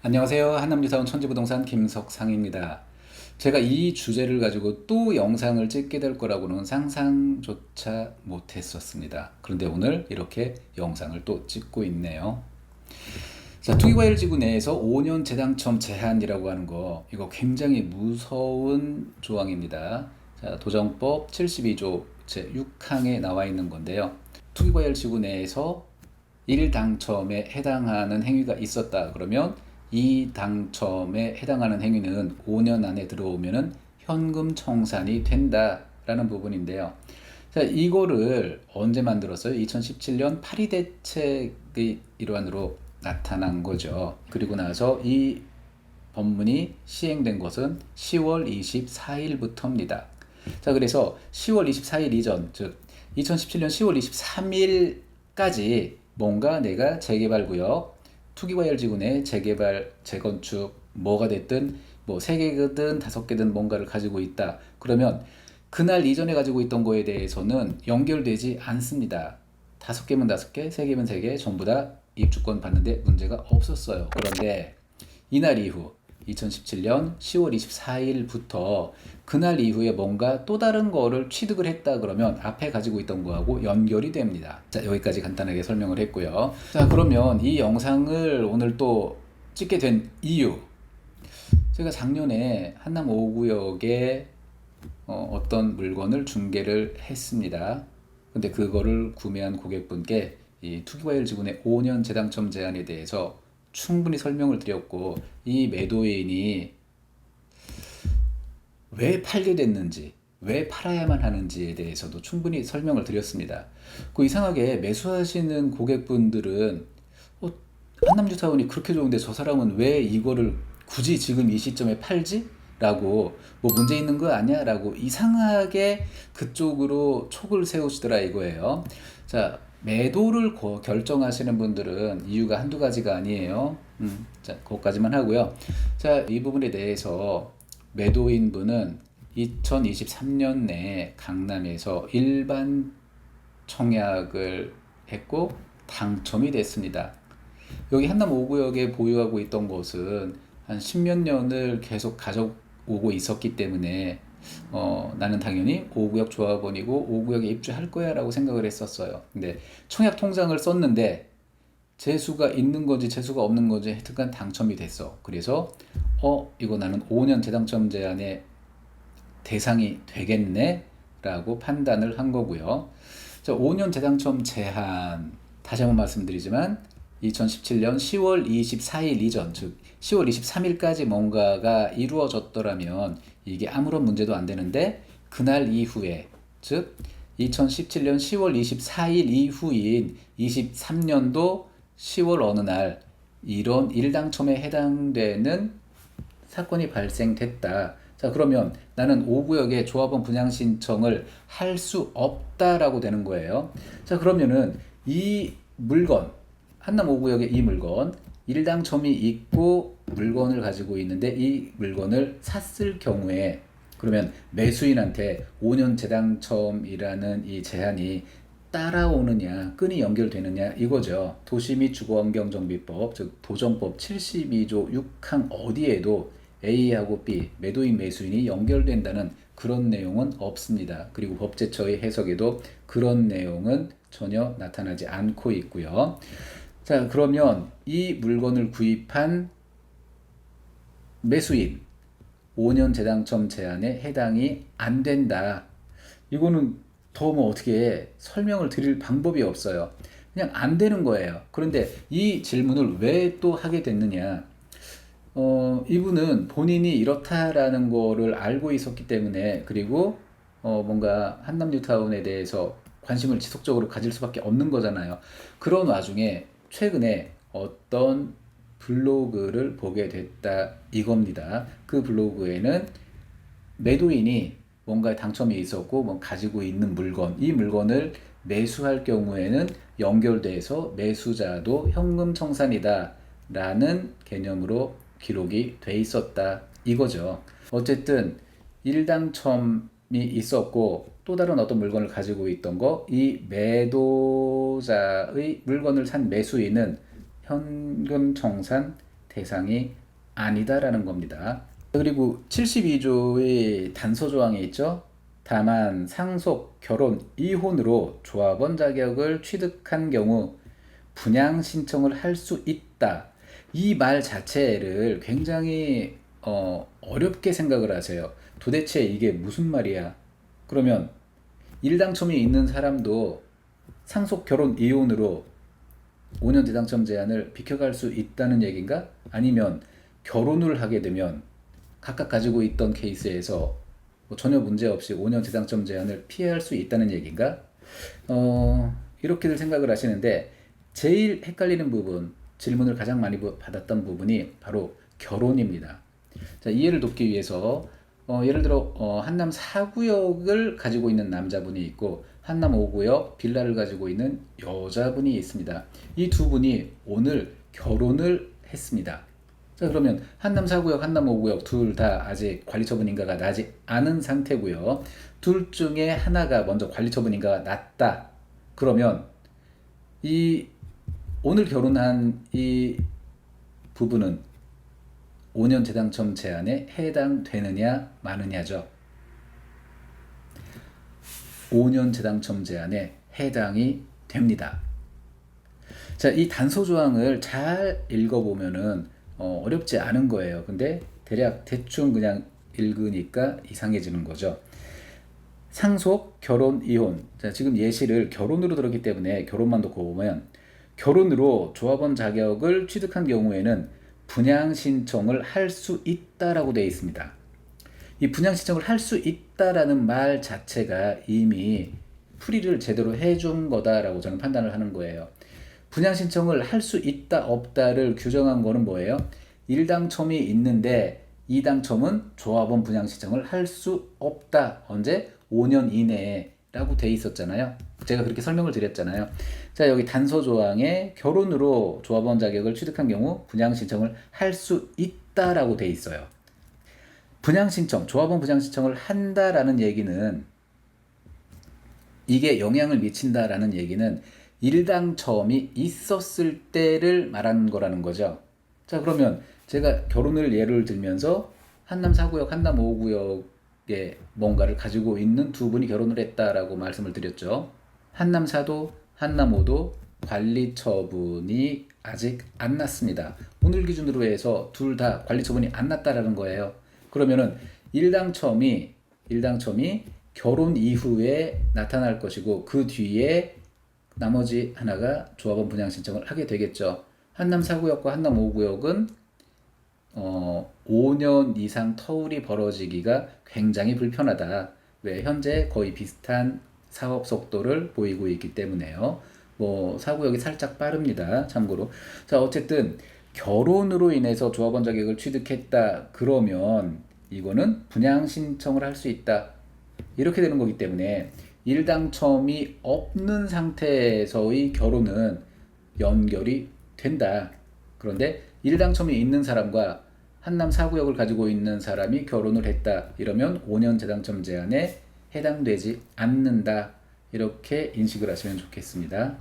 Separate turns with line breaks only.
안녕하세요. 한남유사원 천지부동산 김석상입니다. 제가 이 주제를 가지고 또 영상을 찍게 될 거라고는 상상조차 못했었습니다. 그런데 오늘 이렇게 영상을 또 찍고 있네요. 자, 투기과열지구 내에서 5년 재당첨 제한이라고 하는 거, 이거 굉장히 무서운 조항입니다. 자, 도정법 72조 제6항에 나와 있는 건데요. 투기과열지구 내에서 1당첨에 해당하는 행위가 있었다 그러면 이 당첨에 해당하는 행위는 5년 안에 들어오면은 현금 청산이 된다라는 부분인데요. 자, 이거를 언제 만들었어요? 2017년 파리 대책의 일환으로 나타난 거죠. 그리고 나서 이 법문이 시행된 것은 10월 24일부터입니다. 자, 그래서 10월 24일 이전, 즉 2017년 10월 23일까지 뭔가 내가 재개발구역, 투기과열지구 내 재개발, 재건축, 뭐가 됐든 뭐 3개든 5개든 뭔가를 가지고 있다. 그러면 그날 이전에 가지고 있던 거에 대해서는 연결되지 않습니다. 5개면 5개, 3개면 3개 전부 다 입주권 받는데 문제가 없었어요. 그런데 이날 이후 2017년 10월 24일부터 그날 이후에 뭔가 또 다른 거를 취득을 했다 그러면 앞에 가지고 있던 거하고 연결이 됩니다. 자, 여기까지 간단하게 설명을 했고요. 자, 그러면 이 영상을 오늘 또 찍게 된 이유. 제가 작년에 한남 5구역에 어떤 물건을 중개를 했습니다. 근데 그거를 구매한 고객분께 이 투기과열지구내 5년 재당첨 제한에 대해서 충분히 설명을 드렸고, 이 매도인이 왜 팔게 됐는지, 왜 팔아야만 하는지에 대해서도 충분히 설명을 드렸습니다. 그 이상하게 매수하시는 고객분들은 한남주타운이 그렇게 좋은데 저 사람은 왜 이거를 굳이 지금 이 시점에 팔지? 라고 뭐 문제 있는 거 아니야? 라고 이상하게 그쪽으로 촉을 세우시더라 이거예요. 자, 매도를 결정하시는 분들은 이유가 한두 가지가 아니에요. 자, 그것까지만 하고요. 자, 이 부분에 대해서 매도인 분은 2023년 내 강남에서 일반 청약을 했고 당첨이 됐습니다. 여기 한남 5구역에 보유하고 있던 곳은 한 10몇 년을 계속 가져오고 있었기 때문에 나는 당연히 5구역 조합원이고 5구역에 입주할 거야 라고 생각을 했었어요. 근데 청약 통장을 썼는데 재수가 있는 건지 재수가 없는 건지 하여튼간 당첨이 됐어. 그래서 이거 나는 5년 재당첨 제한의 대상이 되겠네 라고 판단을 한 거고요. 자, 5년 재당첨 제한, 다시 한번 말씀드리지만 2017년 10월 24일 이전, 즉 10월 23일까지 뭔가가 이루어졌더라면 이게 아무런 문제도 안 되는데, 그날 이후에, 즉 2017년 10월 24일 이후인 23년도 10월 어느 날 이런 일당첨에 해당되는 사건이 발생됐다. 자, 그러면 나는 5구역에 조합원 분양 신청을 할 수 없다라고 되는 거예요. 자, 그러면은 이 물건, 한남 5구역의 이 물건, 일당첨이 있고 물건을 가지고 있는데 이 물건을 샀을 경우에 그러면 매수인한테 5년 재당첨이라는 이 제한이 따라오느냐, 끈이 연결되느냐 이거죠. 도시 및 주거환경정비법, 즉 도정법 72조 6항 어디에도 A하고 B, 매도인 매수인이 연결된다는 그런 내용은 없습니다. 그리고 법제처의 해석에도 그런 내용은 전혀 나타나지 않고 있고요. 자, 그러면 이 물건을 구입한 매수인 5년 재당첨 제한에 해당이 안 된다. 이거는 더 뭐 어떻게 설명을 드릴 방법이 없어요. 그냥 안 되는 거예요. 그런데 이 질문을 왜 또 하게 됐느냐? 이분은 본인이 이렇다라는 거를 알고 있었기 때문에, 그리고 뭔가 한남 뉴타운에 대해서 관심을 지속적으로 가질 수밖에 없는 거잖아요. 그런 와중에 최근에 어떤 블로그를 보게 됐다 이겁니다. 그 블로그에는 매도인이 뭔가 당첨이 있었고 뭐 가지고 있는 물건, 이 물건을 매수할 경우에는 연결돼서 매수자도 현금 청산이다 라는 개념으로 기록이 돼 있었다 이거죠. 어쨌든 일당첨이 있었고 또 다른 어떤 물건을 가지고 있던 거, 이 매도자의 물건을 산 매수인은 현금 청산 대상이 아니다라는 겁니다. 그리고 72조의 단서 조항에 있죠. 다만 상속, 결혼, 이혼으로 조합원 자격을 취득한 경우 분양 신청을 할 수 있다. 이 말 자체를 굉장히 어렵게 생각을 하세요. 도대체 이게 무슨 말이야? 그러면 일당첨이 있는 사람도 상속, 결혼, 이혼으로 5년 대당첨 제한을 비켜갈 수 있다는 얘기인가? 아니면 결혼을 하게 되면 각각 가지고 있던 케이스에서 뭐 전혀 문제 없이 5년 대당첨 제한을 피할 수 있다는 얘기인가? 이렇게들 생각을 하시는데 제일 헷갈리는 부분, 질문을 가장 많이 받았던 부분이 바로 결혼입니다. 자, 이해를 돕기 위해서 예를 들어 한남 4구역을 가지고 있는 남자분이 있고 한남 5구역 빌라를 가지고 있는 여자분이 있습니다. 이 두 분이 오늘 결혼을 했습니다. 자, 그러면 한남 4구역, 한남 5구역 둘 다 아직 관리처분 인가가 나지 않은 상태고요. 둘 중에 하나가 먼저 관리처분 인가가 났다. 그러면 이 오늘 결혼한 이 부부는 5년 재당첨 제한에 해당되느냐 마느냐죠. 5년 재당첨 제한에 해당이 됩니다. 자, 이 단서 조항을 잘 읽어보면은 어렵지 않은 거예요. 근데 대충 그냥 읽으니까 이상해지는 거죠. 상속, 결혼, 이혼. 자, 지금 예시를 결혼으로 들었기 때문에 결혼만 놓고 보면 결혼으로 조합원 자격을 취득한 경우에는 분양 신청을 할 수 있다라고 되어 있습니다. 이 분양 신청을 할 수 있다라는 말 자체가 이미 풀이를 제대로 해준 거다라고 저는 판단을 하는 거예요. 분양 신청을 할 수 있다 없다를 규정한 거는 뭐예요? 1당첨이 있는데 2당첨은 조합원 분양 신청을 할 수 없다. 언제? 5년 이내에 라고 돼 있었잖아요. 제가 그렇게 설명을 드렸잖아요. 자, 여기 단서 조항에 결혼으로 조합원 자격을 취득한 경우 분양 신청을 할 수 있다라고 돼 있어요. 분양 신청, 조합원 분양 신청을 한다라는 얘기는 이게 영향을 미친다라는 얘기는 1당첨이 있었을 때를 말하는 거라는 거죠. 자, 그러면 제가 결혼을 예를 들면서 한남 4구역, 한남 5구역에 뭔가를 가지고 있는 두 분이 결혼을 했다라고 말씀을 드렸죠. 한남 4도, 한남 5도 관리 처분이 아직 안 났습니다. 오늘 기준으로 해서 둘 다 관리 처분이 안 났다라는 거예요. 그러면은 1당첨이 결혼 이후에 나타날 것이고 그 뒤에 나머지 하나가 조합원 분양 신청을 하게 되겠죠. 한남 4구역과 한남 5구역은 5년 이상 터울이 벌어지기가 굉장히 불편하다. 왜? 현재 거의 비슷한 사업 속도를 보이고 있기 때문에요. 뭐 4구역이 살짝 빠릅니다. 참고로. 자, 어쨌든 결혼으로 인해서 조합원 자격을 취득했다. 그러면 이거는 분양 신청을 할 수 있다. 이렇게 되는 거기 때문에 1당첨이 없는 상태에서의 결혼은 연결이 된다. 그런데 1당첨이 있는 사람과 한남 4구역을 가지고 있는 사람이 결혼을 했다. 이러면 5년 재당첨 제한에 해당되지 않는다. 이렇게 인식을 하시면 좋겠습니다.